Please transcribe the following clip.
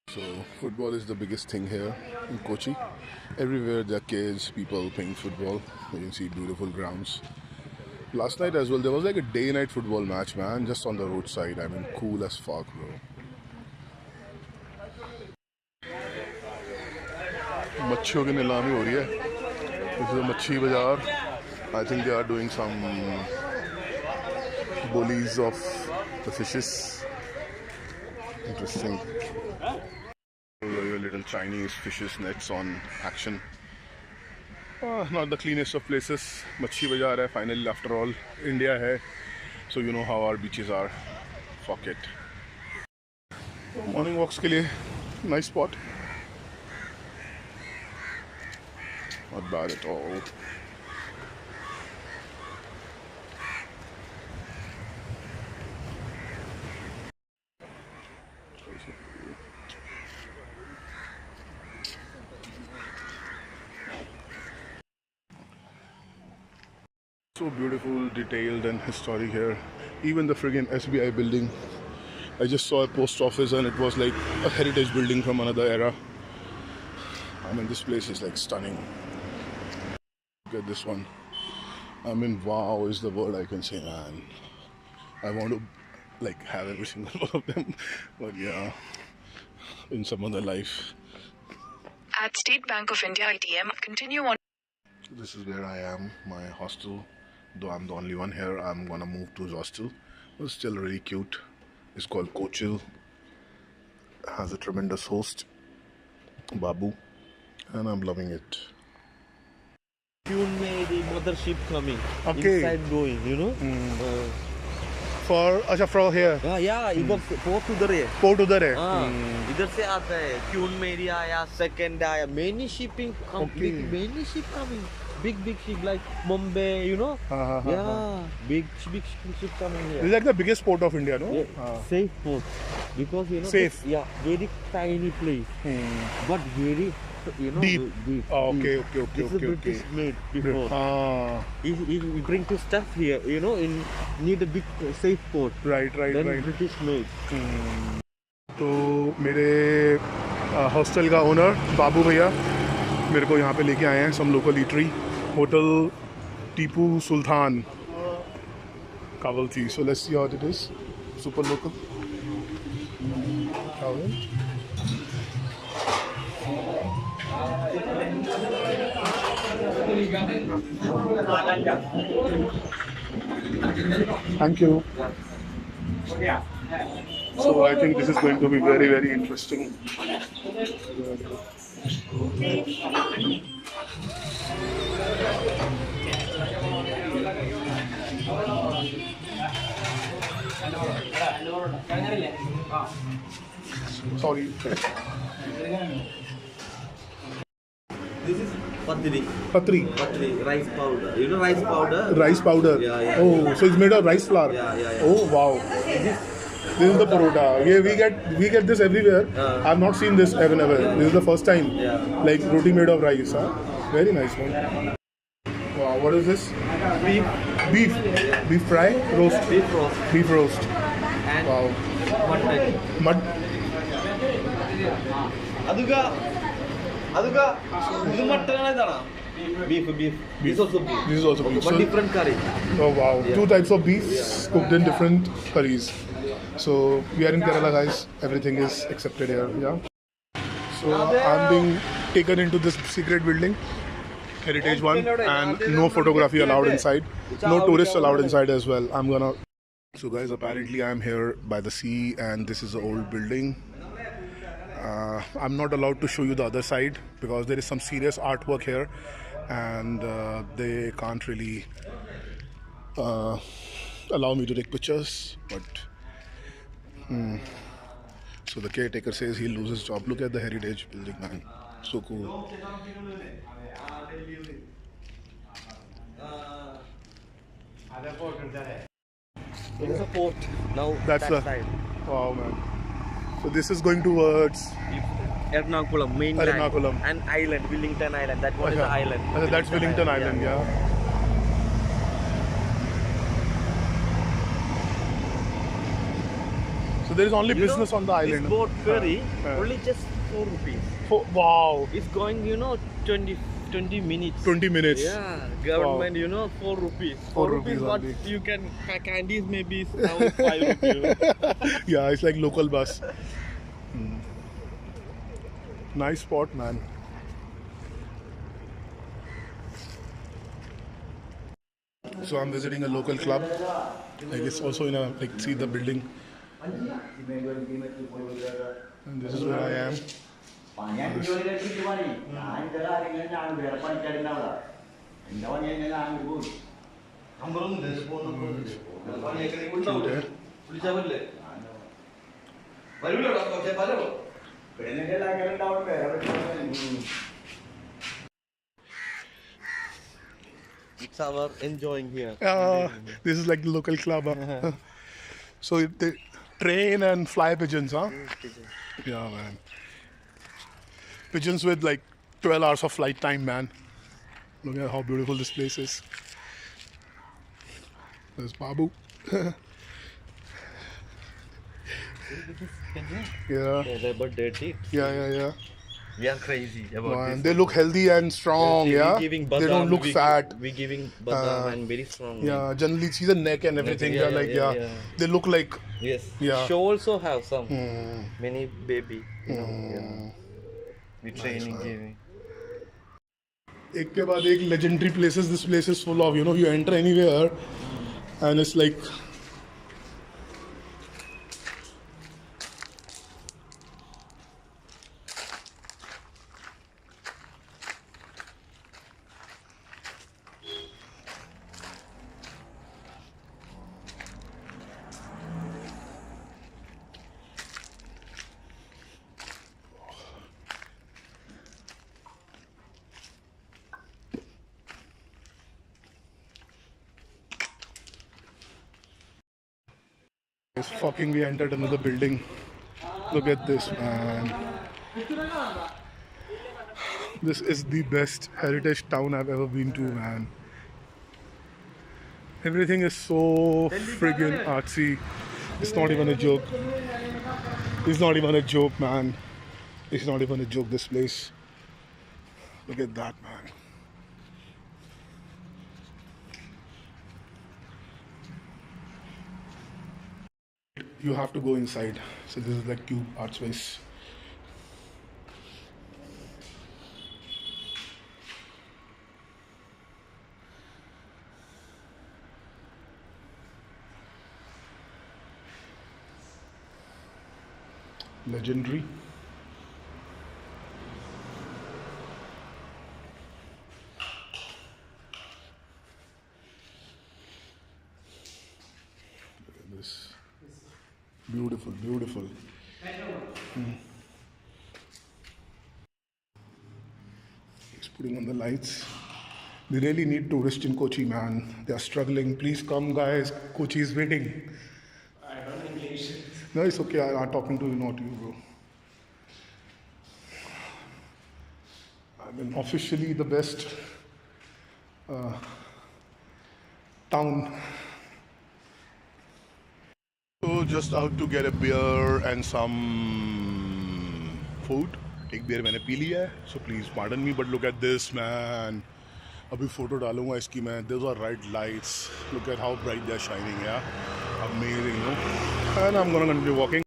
So football is the biggest thing here in Kochi. Everywhere there are kids, people playing football. You can see beautiful grounds. Last night as well, there was like a day-night football match, man, just on the roadside. I mean, cool as fuck, bro. मच्छियों की नीलामी हो रही है. This is a मच्छी बाजार. I think they are doing some bullies of the fishes. Interesting. Your little Chinese fishes nets on action. Not the cleanest of places. Machhi Bazaar hai finally after all. India hai. So you know how our beaches are. Fuck it. Morning walks ke liye nice spot. Not bad at all. So beautiful, detailed and historic here. Even the friggin' SBI building. I just saw a post office and it was like a heritage building from another era. I mean, this place is like stunning. Look at this one. I mean, wow is the word I can say, man. I want to like have every single one of them. But yeah, in some other life. At State Bank of India ATM, continue on. This is where I am, my hostel. Though I'm the only one here, I'm gonna move to his hostel. It's still really cute. It's called Kochil. Has a tremendous host, Babu, and I'm loving it. Soon may the mothership coming. Okay. Inside going, you know. From here. Yeah, इधर से port उधर है. Port उधर है. इधर से आता है. Kyun में भी आया, second आया. Many shipping Okay. many ship coming. Big ship like Mumbai, you know. Yeah, big ship coming here. This is like the biggest port of India, no? Yeah, safe port because you know. Safe. Yeah, very tiny place, but very Deep. deep. Okay. This is British made before. We bring to stuff here, you know, in need a big safe port. Right. Then British made. तो मेरे hostel का owner बाबू भैया मेरे को यहाँ पे लेके आए हैं some local eatery hotel Tipu Sultan कावलती. So let's see how it is. Super local. Thank you. So I think this is going to be very interesting. Sorry. This is patri. Patri. Rice powder. You know rice powder? Rice powder. Yeah. Oh, so it's made of rice flour. Yeah. Oh wow. This is the parota. Yeah, we get this everywhere. I've not seen this ever. This is the first time. Yeah. Like roti made of rice. Huh? Very nice one. Wow, what is this? Beef fry roast. Beef roast. And Wow. Mud. Aduga. This mutton beef. This is also beef. This is also beef. But different curry. Oh wow. Yeah. 2 types of beef cooked in different curries. So we are in Kerala, guys. Everything is accepted here. Yeah. So I'm being taken into this secret building, heritage one, and no photography allowed inside. No tourists allowed inside as well. So guys, apparently I'm here by the sea, and this is an old building. I'm not allowed to show you the other side because there is some serious artwork here, and they can't really allow me to take pictures. But so the caretaker says he'll lose his job. Look at the heritage building, man. So cool. It is a port. Now That's that the side. wow, man. So this is going towards Ernakulam, mainland. Ernakulam. And island, Wellington Island. That one is the island. That's Wellington Island, yeah. So there is only You know, business on the island. This boat ferry Uh. only just 4 rupees. Wow. It's going, 20 minutes. 20 minutes. Yeah, government, 4 rupees. 4 rupees, what only. you can candies maybe is now 5 rupees. Yeah, it's like local bus. Nice spot, man. So I'm visiting a local club. Like it's also in a see the building. And this is where I am. It's our enjoying here. This is like the local club. Huh? So they train and fly pigeons, huh? Yeah, man. Pigeons with like 12 hours of flight time, man. Look at how beautiful this place is. There's Babu. Yeah. But dirty. Yeah. We are crazy about Man, this. they look healthy and strong, We're yeah. giving They don't badam, look fat. We're giving badam and very strong. Yeah, generally see the neck and everything. Yeah, They're like, yeah. they look like, Yes. Yeah. Show also have some many baby. We training giving. एक के बाद एक legendary places. This place is full of, you enter anywhere and it's like, fucking we entered another building. Look at this, man. This is the best heritage town I've ever been to, man. Everything is so friggin' artsy. It's not even a joke. It's not even a joke, man. It's not even a joke, this place. Look at that, man. You have to go inside. So this is like Cube Art Space. Legendary. Look at this. Beautiful, beautiful. He's putting on the lights. We really need tourists in Kochi, man. They are struggling. Please come, guys. Kochi is waiting. I don't English. No, it's okay. I'm talking to you, not you, bro. I mean, officially the best town. So just out to get a beer and some food. एक beer मैंने P लिया है. So please pardon me, but look at this, man. अभी photo डालूंगा इसकी मैं. Those are red lights. Look at how bright they're shining, yeah. Amazing, no? And I'm gonna continue walking.